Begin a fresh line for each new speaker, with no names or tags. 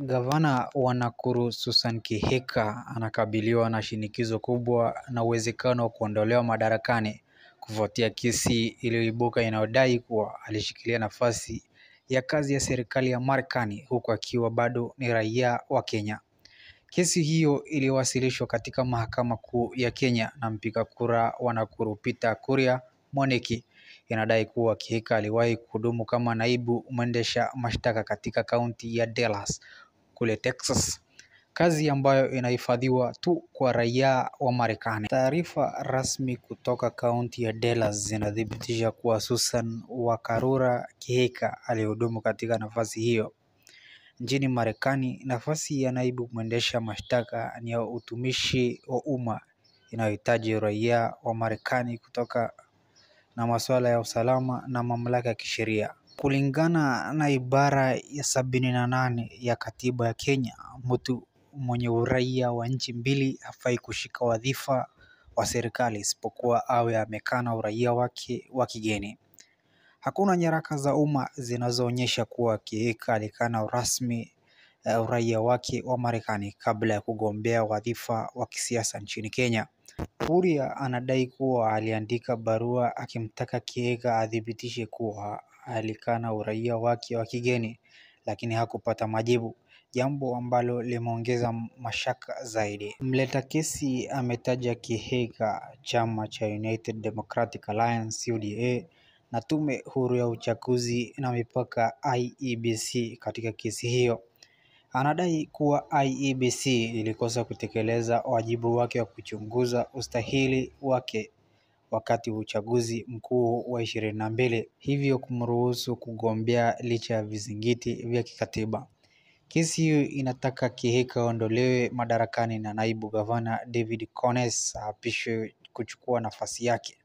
Gavana wa Nakuru Susan Kihika anakabiliwa na shinikizo kubwa na uwezekano wa kuondolewa madarakani kufuatia kesi iliyoibuka inayodai kuwa alishikilia nafasi ya kazi ya serikali ya Marekani huku akiwa bado ni raia wa Kenya. Kesi hiyo iliwasilishwa katika mahakama kuu ya Kenya na mpiga kura wa Nakuru Peter Kuria Mwaniki. Inadai kuwa Kihika aliwahi kuhudumu kama naibu mwendesha mashtaka katika kaunti ya Dallas kule Texas, kazi ambayo inahifadhiwa tu kwa raia wa Marekani. Taarifa rasmi kutoka kaunti ya Dallas zinathibitisha kuwa Susan Wakarura Kihika alihudumu katika nafasi hiyo nchini Marekani. Nafasi ya naibu mwendesha mashtaka ni ya utumishi wa umma inayohitaji uraia wa Marekani kutoka na masuala ya usalama na mamlaka ya kisheria. Kulingana na ibara ya 78 ya katiba ya Kenya, mtu mwenye uraia wa nchi mbili hafai kushika wadhifa wa serikali isipokuwa awe amekana uraia wake wa kigeni. Hakuna nyaraka za umma zinazoonyesha kuwa Kihika alikana rasmi uraia wake wa Marekani kabla ya kugombea wadhifa wa kisiasa nchini Kenya. Kuria anadai kuwa aliandika barua akimtaka Kihika athibitishe kuwa alikana uraia wake wa kigeni, lakini hakupata majibu, jambo ambalo limeongeza mashaka zaidi. Mleta kesi ametaja Kihika, chama cha United Democratic Alliance UDA na tume huru ya uchaguzi na mipaka IEBC katika kesi hiyo. Anadai kuwa IEBC ilikosa kutekeleza wajibu wake wa kuchunguza ustahili wake wakati wa uchaguzi mkuu wa 2022, hivyo kumruhusu kugombea licha ya vizingiti vya kikatiba. Kesi hiyo inataka Kihika aondolewe madarakani na naibu gavana David Connes aapishwe kuchukua nafasi yake.